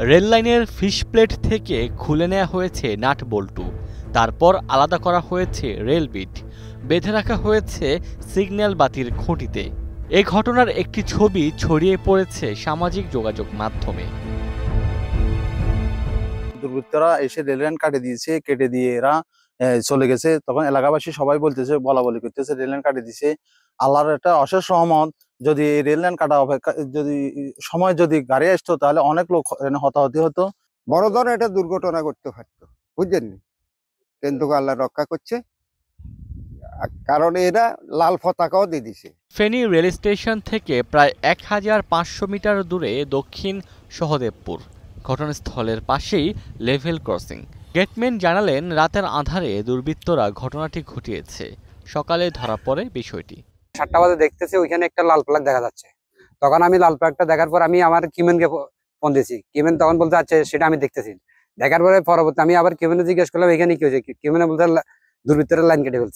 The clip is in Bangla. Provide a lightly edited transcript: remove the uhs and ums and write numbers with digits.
রেল লাইনের ফিশ প্লেট থেকে খুলে নেওয়া হয়েছে নাট বল্টু, তারপর আলাদা করা হয়েছে রেল বিট, বেঁধে রাখা হয়েছে সিগন্যাল বাতির খুঁটিতে। এ ঘটনার একটি ছবি ছড়িয়ে পড়েছে সামাজিক যোগাযোগ মাধ্যমে। দুর্বৃত্তরা এসে রেল লাইন কেটে দিয়ে এরা চলে গেছে। তখন এলাকাবাসী সবাই বলতেছে, বলা বলি করতেছে রেল লাইন কাটে দিছে। আল্লাহর একটা অশেষ রহমত, যদি এই রেল লাইন কাটা অপেক্ষা যদি গাড়ি আসতো তাহলে অনেক লোক হতাহতি হতো। বড় ধরনের একটা দুর্ঘটনা করতে পারতো, বুঝছেন, কিন্তু আল্লাহ রক্ষা করছে, কারণ এরা লাল পতাকাও দিয়ে দিছে। ফেনী রেল স্টেশন থেকে প্রায় 1500 মিটার দূরে দক্ষিণ সহদেবপুর। ঘটনাস্থলের পাশেই লেভেল ক্রসিং। গেটম্যান জানালেন, রাতের আঁধারে দুর্বৃত্তরা ঘটনাটি ঘটিয়েছে। সকালে ধরা পড়ে বিষয়টি। 7টা বাজে দেখতেছি ওইখানে একটা লাল প্লাগ দেখা যাচ্ছে। তখন আমি লাল প্লাগটা দেখার পর আমি আমার কিমেনকে ফোন দিয়েছি। কিমেন তখন বলতে আছে সেটা আমি দেখতেছি। দেখার পরে পরবর্তী আমি আবার কিমেনে জিজ্ঞেস করলাম এখানে কি হয়েছে। কিমেনে বলতে দুর্বৃত্তরা লাইন কেটে ফেলছে।